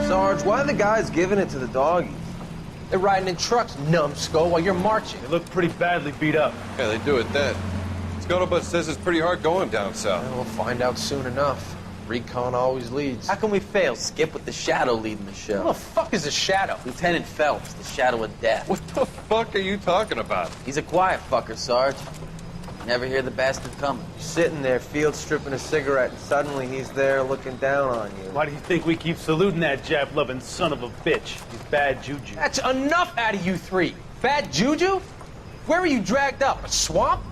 Sarge, why are the guys giving it to the doggies? They're riding in trucks, numbskull, while you're marching. They look pretty badly beat up. Yeah, they do it then. Scuttlebutt says it's pretty hard going down south. Well, we'll find out soon enough. Recon always leads. How can we fail? Skip with the Shadow leading the show. Who the fuck is a Shadow? Lieutenant Phelps, the Shadow of Death. What the fuck are you talking about? He's a quiet fucker, Sarge. Never hear the bastard coming. You're sitting there, field stripping a cigarette, and suddenly he's there looking down on you. Why do you think we keep saluting that Jap-loving son of a bitch? He's bad juju. That's enough out of you three. Bad juju? Where were you dragged up? A swamp?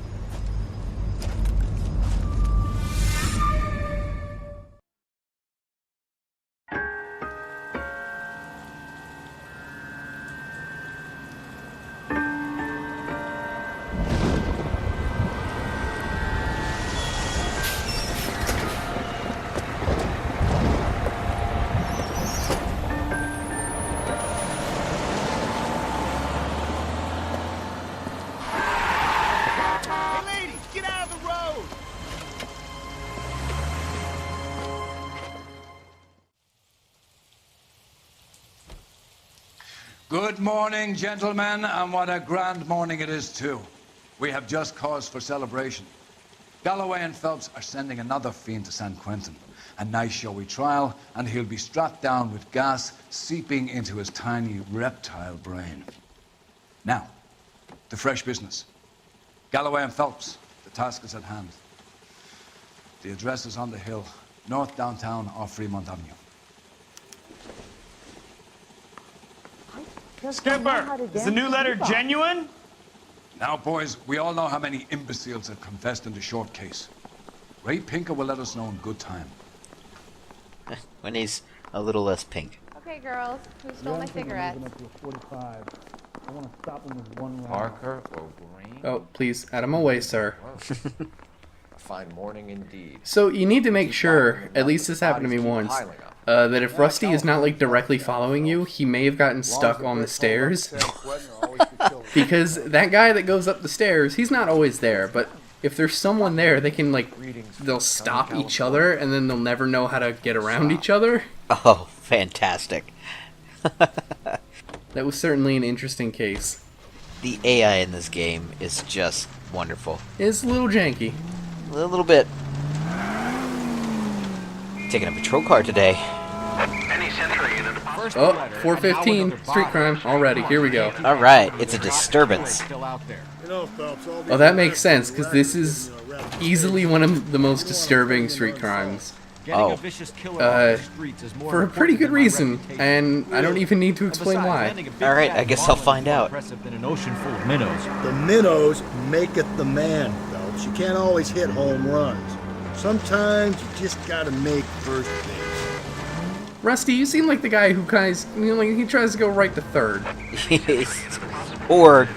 Good morning, gentlemen, and what a grand morning it is, too. We have just cause for celebration. Galloway and Phelps are sending another fiend to San Quentin. A nice showy trial, and he'll be strapped down with gas seeping into his tiny reptile brain. Now, to fresh business. Galloway and Phelps, the task is at hand. The address is on the hill, north downtown off Fremont Avenue. Skipper, is the new letter genuine? Now, boys, we all know how many imbeciles have confessed in the short case. Ray Pinker will let us know in good time. When he's a little less pink. Okay, girls, who stole my cigarettes? Parker or Green? Oh, please, out of my way, sir. Fine morning indeed. So you need to make sure, at least this happened to me once, that if Rusty is not like directly following you, he may have gotten stuck on the stairs. Because that guy that goes up the stairs, he's not always there, but if there's someone there, they can like, they'll stop each other and then they'll never know how to get around each other. Oh, fantastic. That was certainly an interesting case. The AI in this game is just wonderful. It's a little janky. A little bit. Taking a patrol car today. Oh, 415, street crime, already, here we go. Alright, it's a disturbance. Oh, that makes sense, because this is easily one of the most disturbing street crimes. Oh. For a pretty good reason, and I don't even need to explain why. Alright, I guess I'll find out. The minnows make it the man, Phelps. You can't always hit home runs. Sometimes you just gotta make first base. Rusty, you seem like the guy who like he tries to go right to third. Or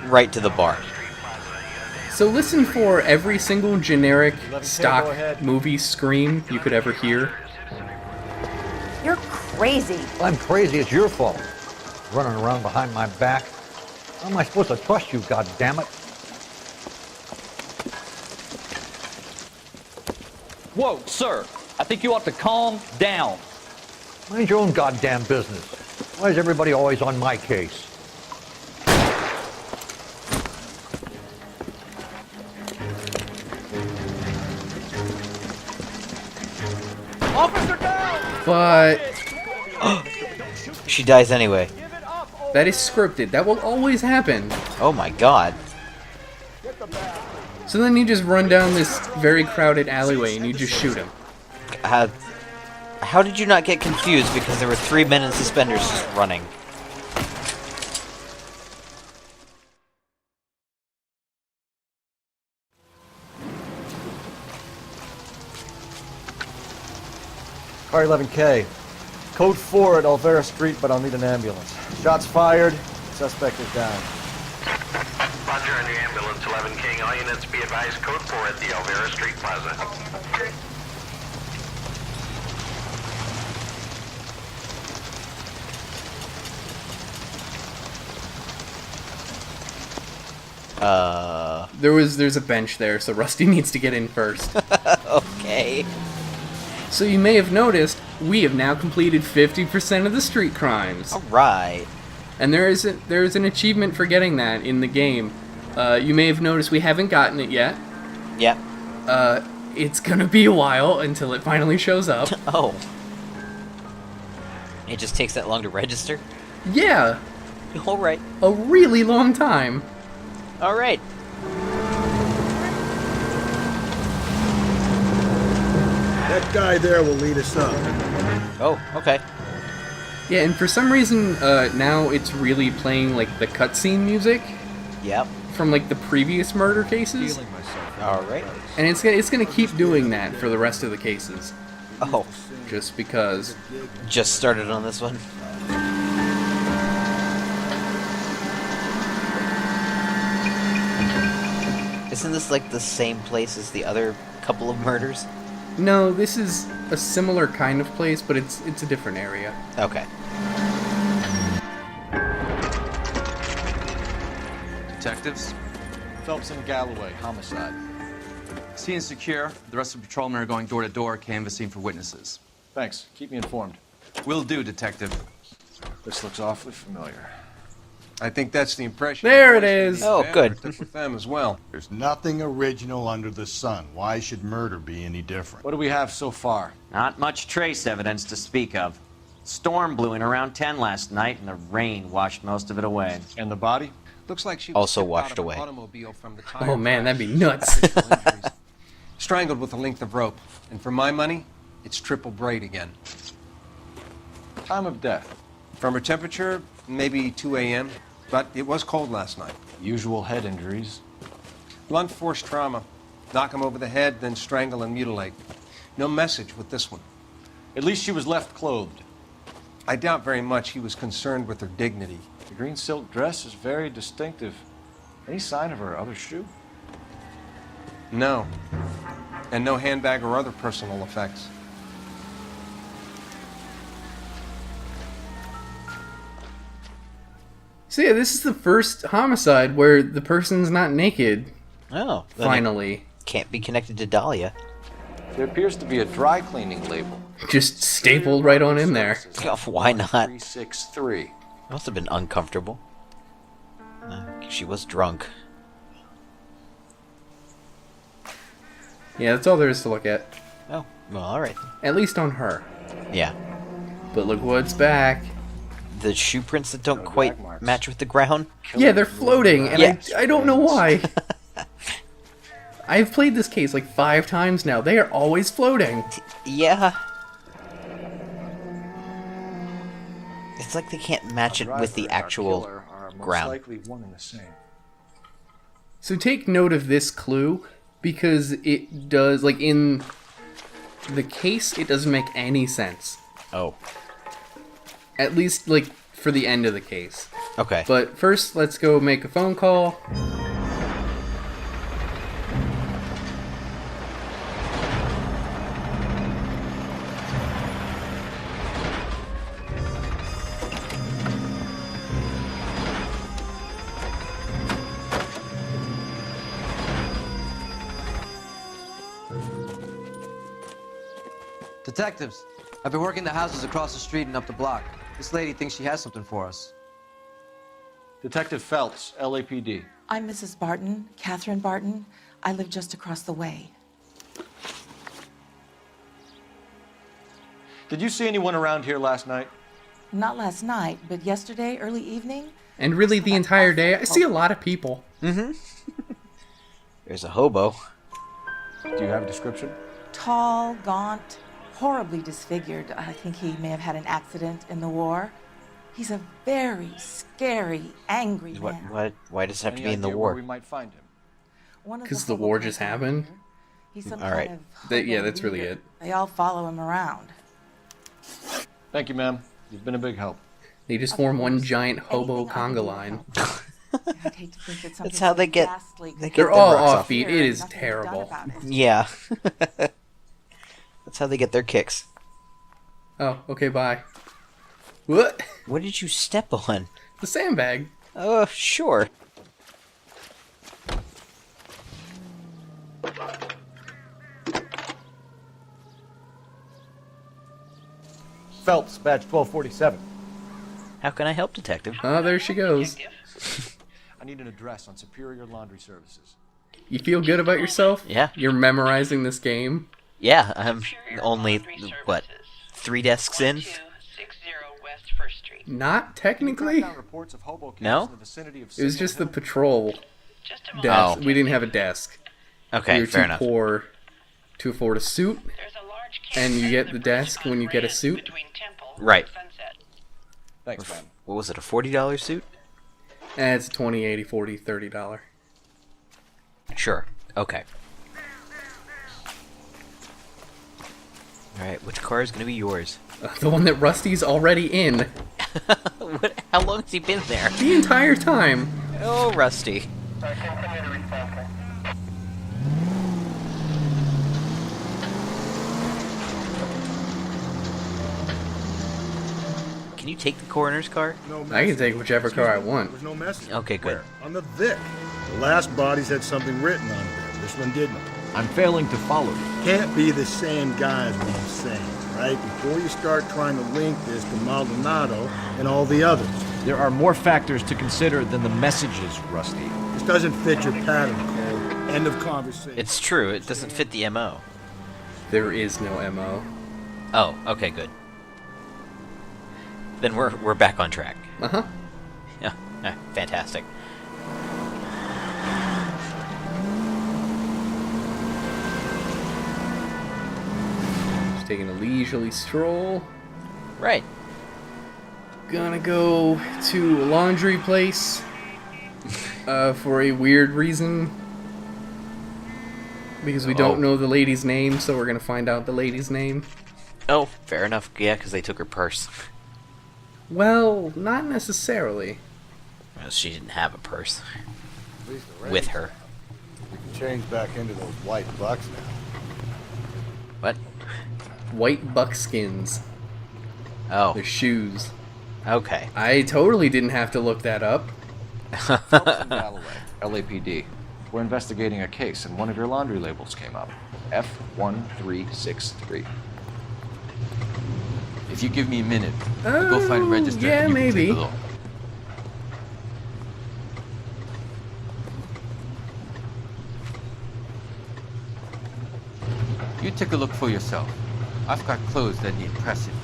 right to the bar. So listen for every single generic stock movie scream you could ever hear. You're crazy. I'm crazy. It's your fault. Running around behind my back. How am I supposed to trust you, goddammit? Whoa, sir. I think you ought to calm down. Mind your own goddamn business. Why is everybody always on my case? Officer down! But she dies anyway. That is scripted. That will always happen. Oh my god. So then you just run down this very crowded alleyway and you just shoot him. How did you not get confused because there were 3 men in suspenders just running? Car 11K. Code 4 at Olvera Street, but I'll need an ambulance. Shots fired. Suspect is down. Roger on your ambulance, 11 King. All units be advised, code 4 at the Olvera Street Plaza. There's a bench there, so Rusty needs to get in first. Okay. So you may have noticed, we have now completed 50% of the street crimes. Alright. And there is an achievement for getting that in the game. You may have noticed we haven't gotten it yet. Yep. It's gonna be a while until it finally shows up. Oh. It just takes that long to register? Yeah. Alright. A really long time. Alright. That guy there will lead us up. Oh, okay. Yeah, and for some reason, now it's really playing, like, the cutscene music. Yep. From, like, the previous murder cases. Alright. And it's gonna keep doing that for the rest of the cases. Oh. Just because. Just started on this one. Isn't this like the same place as the other couple of murders? No, this is a similar kind of place, but it's a different area. Okay. Detectives? Phelps and Galloway, homicide. Scene is secure. The rest of the patrolmen are going door to door, canvassing for witnesses. Thanks. Keep me informed. Will do, Detective. This looks awfully familiar. I think that's the impression. There it is. Oh, good. With them as well. There's nothing original under the sun. Why should murder be any different? What do we have so far? Not much trace evidence to speak of. Storm blew in around 10 last night, and the rain washed most of it away. And the body? Looks like she was Also tipped washed out of an away. automobile from the tire Oh man, crash. that'd be nuts. Strangled with a length of rope. And for my money, it's triple braid again. Time of death? From her temperature, maybe 2 a.m., but it was cold last night. Usual head injuries? Blunt force trauma. Knock him over the head, then strangle and mutilate. No message with this one. At least she was left clothed. I doubt very much he was concerned with her dignity. The green silk dress is very distinctive. Any sign of her other shoe? No. And no handbag or other personal effects. So yeah, this is the first homicide where the person's not naked. Oh. then Finally. it can't be connected to Dahlia. There appears to be a dry cleaning label. Just stapled right on in there. Oh, why not? 363. Must have been uncomfortable. She was drunk. Yeah, that's all there is to look at. Oh, well, alright. At least on her. Yeah. But look what's back. The shoe prints that don't quite match with the ground? Yeah, they're floating, and Yeah. I don't know why. I've played this case like 5 times now. They are always floating. Yeah. It's like they can't match it with the actual ground. Likely one and the same. So take note of this clue, because it does, like, in the case, it doesn't make any sense. Oh. At least, like, for the end of the case. Okay. But first, let's go make a phone call. Detectives, I've been working the houses across the street and up the block. This lady thinks she has something for us. Detective Phelps, LAPD. I'm Mrs. Barton, Catherine Barton. I live just across the way. Did you see anyone around here last night? Not last night, but yesterday, early evening. And really the entire day. I see a lot of people. Mm-hmm. There's a hobo. Do you have a description? Tall, gaunt, horribly disfigured. I think he may have had an accident in the war. He's a very scary, angry man. Why does it have to Any be in the idea war? where we might find him? Because the war just happened? He's some Alright. kind of Yeah, hobo that's really leader. it. They all follow him around. Thank you, ma'am. You've been a big help. They just form one giant hobo conga line. I'd hate to think that That's how they get. They're all offbeat. It is terrible. Yeah. That's how they get their kicks. Oh, okay, bye. What? What did you step on? The sandbag. Sure. Phelps, badge 1247. How can I help, Detective? Oh, there she goes. I need an address on Superior Laundry Services. You feel good about yourself? Yeah. You're memorizing this game? Yeah, I'm only, what, 3 desks in? Not technically. No? It was just the patrol desk. Oh. We didn't have a desk. Okay, we were fair too enough. poor to afford a suit, and you get the desk when you get a suit. Right. Thanks, man. What was it, a $40 suit? It's $20, $80, $40, $30. Sure. Okay. Alright, which car is going to be yours? The one that Rusty's already in. How long has he been there? The entire time. Oh, Rusty. Can you take the coroner's car? I can take whichever car I want. There's no message. Okay, good. On the Vic. The last bodies had something written on them. This one didn't. I'm failing to follow you. Can't be the same guy as what I'm saying, right? Before you start trying to link this to Maldonado and all the others. There are more factors to consider than the messages, Rusty. This doesn't fit your pattern, Cole. End of conversation. It's true, it doesn't fit the MO. There is no MO. Oh, okay, good. Then we're back on track. Uh-huh. Yeah, fantastic. Just taking a leisurely stroll. Right. Gonna go to a laundry place for a weird reason. Because we don't know the lady's name, so we're gonna find out the lady's name. Oh, fair enough. Yeah, because they took her purse. Well, not necessarily. Well, she didn't have a purse with her. We can change back into those white bucks now. What? White buckskins. Oh. They're shoes. Okay. I totally didn't have to look that up. Phelps and Galloway, LAPD. We're investigating a case, and one of your laundry labels came up. F1363. If you give me a minute, I'll go find a register. Yeah, and you can maybe. take a look. You take a look for yourself. I've got clothes that need pressing.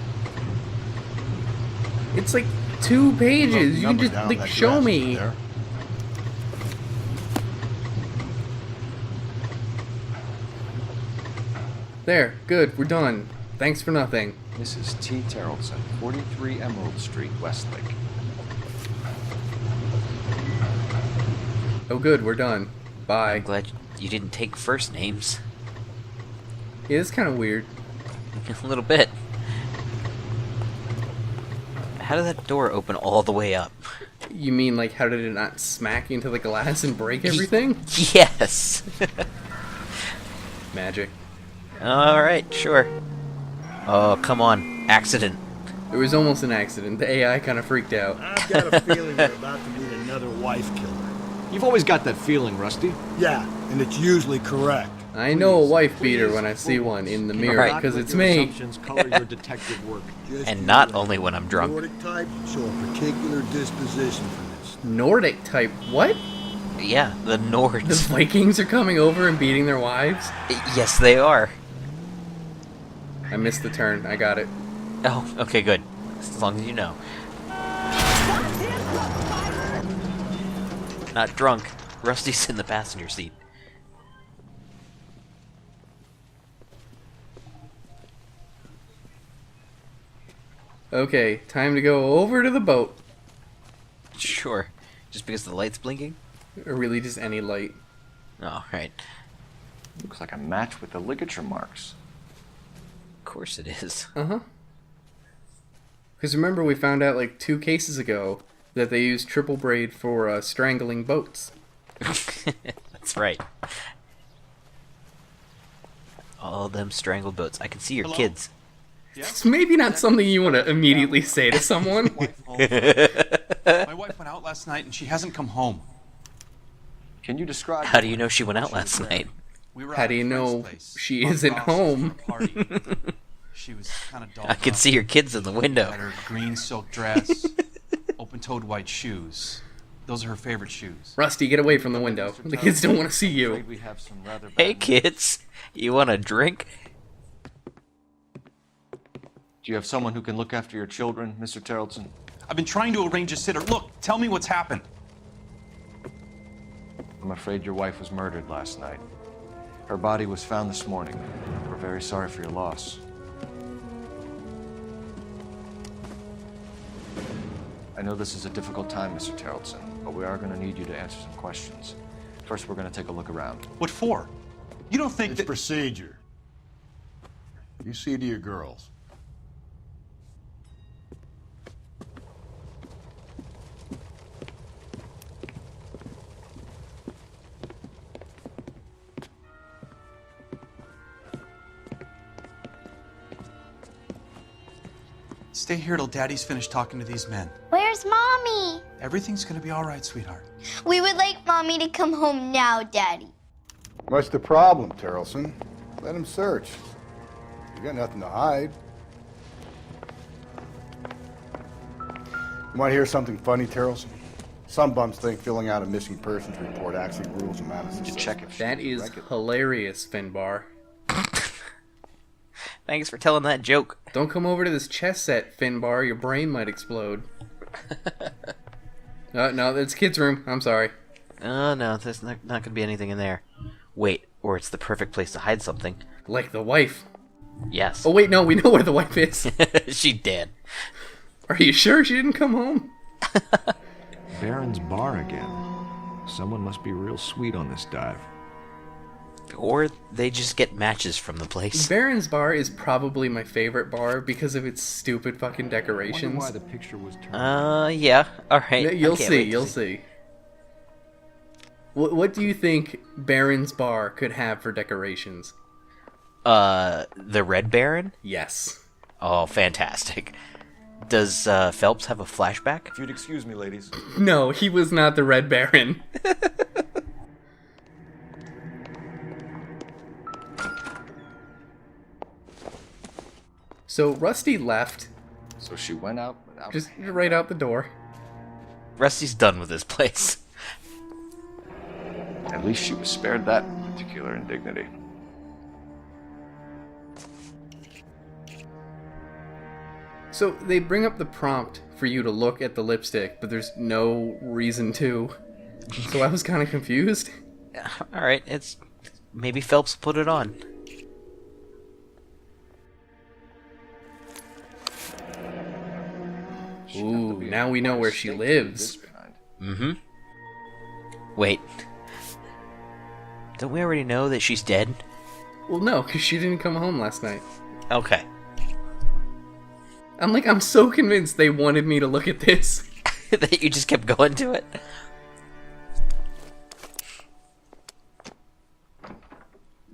It's like 2 pages. You can just down like that show dress me. there. There, good, we're done. Thanks for nothing. Mrs. T. Terrellson, 43 Emerald Street, Westlake. Oh good, we're done. Bye. I'm glad you didn't take first names. Yeah, it's kind of weird. A little bit. How did that door open all the way up? You mean like how did it not smack into the glass and break everything? Yes. Magic. Alright, sure. Oh, come on. Accident. It was almost an accident. The AI kind of freaked out. I've got a feeling we're about to meet another wife killer. You've always got that feeling, Rusty. Yeah, and it's usually correct. I know a wife beater when I see one in the mirror, because it's me. Color your detective work. And not only when I'm drunk. Nordic type show a particular disposition for this. Nordic type? What? Yeah, the Nords. The Vikings are coming over and beating their wives? Yes, they are. I missed the turn. I got it. Oh, okay, good. As long as you know. Not drunk. Rusty's in the passenger seat. Okay, time to go over to the boat. Sure. Just because the light's blinking? Or really just any light. Oh, right. Looks like a match with the ligature marks. Of course it is. Uh-huh. Because remember we found out like 2 cases ago that they used triple braid for strangling boats. That's right. All them strangled boats. I can see your kids. It's maybe not something you want to immediately say to someone. My wife went out last night and she hasn't come home. Can you describe... How do you know she went out last night? How do you know she isn't home? She was kind of dolled I can up. see your kids in the window. Got her green silk dress, open-toed white shoes. Those are her favorite shoes. Rusty, get away from the window. The kids don't want to see you. We have some rather bad Hey, kids. You want a drink? Do you have someone who can look after your children, Mr. Tarleton? I've been trying to arrange a sitter. Look, tell me what's happened. I'm afraid your wife was murdered last night. Her body was found this morning. We're very sorry for your loss. I know this is a difficult time, Mr. Tarleton, but we are going to need you to answer some questions. First, we're going to take a look around. What for? You don't think It's procedure. You see to your girls. Stay here till Daddy's finished talking to these men. Where's Mommy? Everything's gonna be all right, sweetheart. We would like Mommy to come home now, Daddy. What's the problem, Tarleton? Let him search. You got nothing to hide. You want to hear something funny, Tarleton? Some bums think filling out a missing persons report actually rules them out as a suspect. That is hilarious, Finbar. Thanks for telling that joke. Don't come over to this chess set, Finbar. Your brain might explode. No, it's kids' room. I'm sorry. Oh, no, there's not going to be anything in there. Wait, or it's the perfect place to hide something. Like the wife. Yes. Oh, wait, no, we know where the wife is. She dead. Are you sure she didn't come home? Baron's bar again. Someone must be real sweet on this dive. Or they just get matches from the place. Baron's bar is probably my favorite bar because of its stupid fucking decorations. Why the picture was turned. Yeah. Alright. You'll see. What do you think Baron's bar could have for decorations? The Red Baron? Yes. Oh, fantastic. Does Phelps have a flashback? If you'd excuse me, ladies. No, he was not the Red Baron. So Rusty left. So she went out without... Just right out the door. Rusty's done with this place. At least she was spared that particular indignity. So they bring up the prompt for you to look at the lipstick, but there's no reason to. So I was kind of confused. Alright, it's... Maybe Phelps put it on. Ooh, now we know where she lives. Mm-hmm. Wait. Don't we already know that she's dead? Well, no, because she didn't come home last night. Okay. I'm so convinced they wanted me to look at this. That you just kept going to it?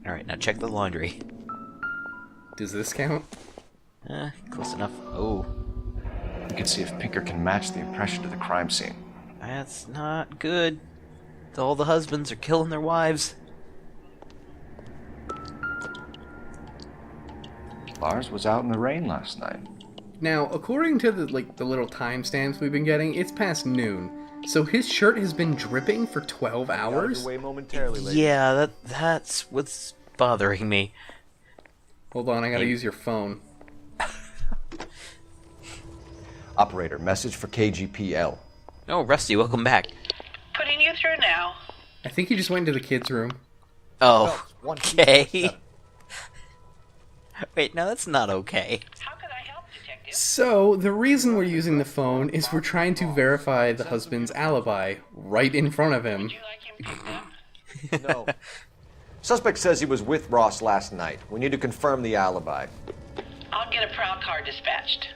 Alright, now check the laundry. Does this count? Close enough. Oh. You can see if Pinker can match the impression to the crime scene. That's not good. All the husbands are killing their wives. Lars was out in the rain last night. Now, according to the little timestamps we've been getting, it's past noon. So his shirt has been dripping for 12 hours? Away momentarily, ladies. Yeah, that's what's bothering me. Hold on, I gotta use your phone. Operator, message for KGPL. Oh, Rusty, welcome back. Putting you through now. I think he just went into the kids' room. Oh, okay. Wait, no, that's not okay. So, the reason we're using the phone is we're trying to verify the husband's alibi right in front of him. No. Suspect says he was with Ross last night. We need to confirm the alibi. I'll get a prowl car dispatched.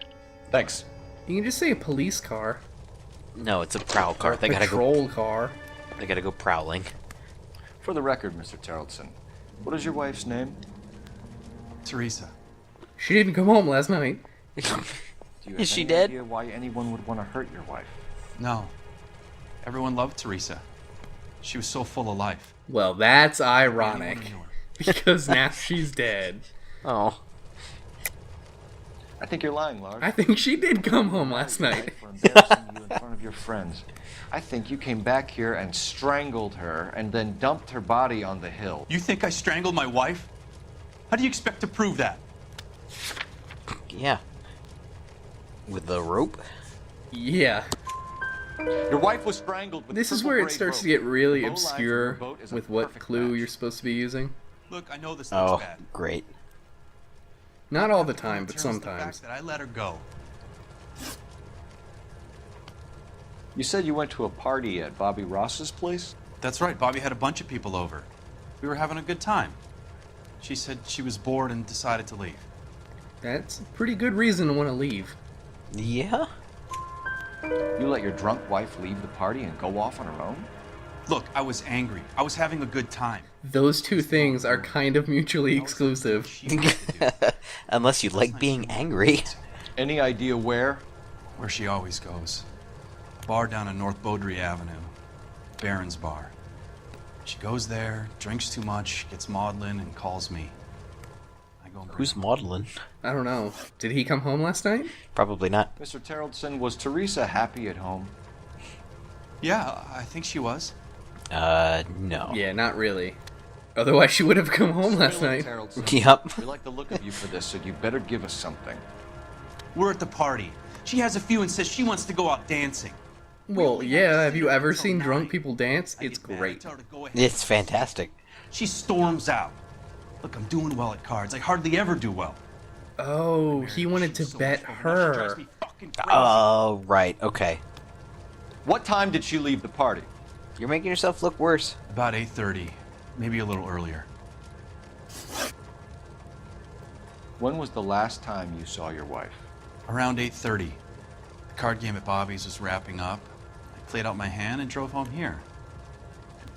Thanks. You can just say a police car. No, it's a prowl car. They gotta patrol car. They gotta go prowling. For the record, Mr. Tarleton, what is your wife's name? Teresa. She didn't come home last night. Do you have Is she any dead? idea why anyone would want to hurt your wife? No. Everyone loved Teresa. She was so full of life. Well, that's ironic. Because now she's dead. Oh. I think you're lying, Lars. I think she did come home last night. For embarrassing you in front of your friends. I think you came back here and strangled her and then dumped her body on the hill. You think I strangled my wife? How do you expect to prove that? Yeah. With the rope? Yeah. Your wife was strangled with This is where it starts to get really obscure with what clue you're supposed to be using. Look, I know this looks bad. Great. Not all the time, but sometimes. That I let her go. You said you went to a party at Bobby Ross's place? That's right. Bobby had a bunch of people over. We were having a good time. She said she was bored and decided to leave. That's a pretty good reason to want to leave. Yeah? You let your drunk wife leave the party and go off on her own? Look, I was angry. I was having a good time. Those two things are kind of mutually exclusive. Unless you like being angry. Any idea where? Where she always goes. A bar down on North Beaudry Avenue. Baron's Bar. She goes there, drinks too much, gets maudlin, and calls me. I go. Who's maudlin? I don't know. Did he come home last night? Probably not. Mr. Terrellson, was Teresa happy at home? Yeah, I think she was. No. Yeah, not really. Otherwise, she would have come home last night. Yep. We like the look of you for this, so you better give us something. We're at the party. She has a few and says she wants to go out dancing. Well, yeah, have you ever seen drunk people dance? It's great. It's fantastic. She storms out. Look, I'm doing well at cards. I hardly ever do well. Oh, he wanted to bet her. Oh, right, okay. What time did she leave the party? You're making yourself look worse. About 8:30, maybe a little earlier. When was the last time you saw your wife? Around 8:30. The card game at Bobby's was wrapping up. I played out my hand and drove home here.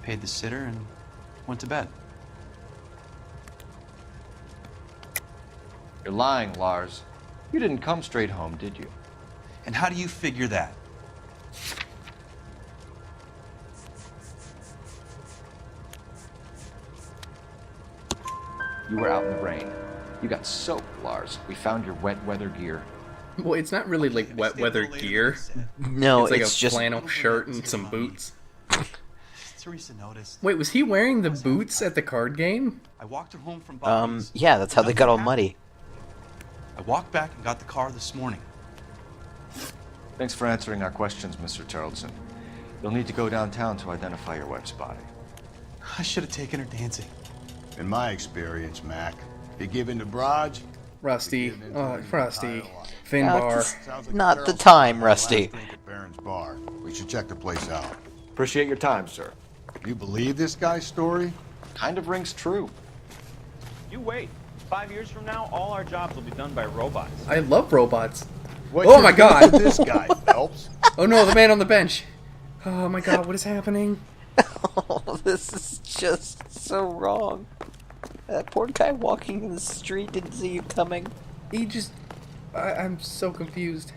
Paid the sitter and went to bed. You're lying, Lars. You didn't come straight home, did you? And how do you figure that? You were out in the rain. You got soaked, Lars. We found your wet weather gear. Well, it's not really like wet weather gear. No, it's like it's a just flannel shirt and some boots. Teresa noticed. Wait, was he wearing the boots at the card game? I walked her home from Bobby's. Yeah, that's how they got all muddy. I walked back and got the car this morning. Thanks for answering our questions, Mr. Terrellson. You'll need to go downtown to identify your wife's body. I should have taken her dancing. In my experience, Mac, if you give in to broads... Rusty. Oh, Rusty. Finbar. Not the time, Rusty. Baron's Bar. We should check the place out. Appreciate your time, sir. You believe this guy's story? Kind of rings true. You wait. 5 years from now, all our jobs will be done by robots. I love robots. What Oh my god! This guy, Phelps. Oh no, the man on the bench. Oh my god, what is happening? Oh, this is just so wrong. That poor guy walking in the street didn't see you coming. He just... I'm so confused.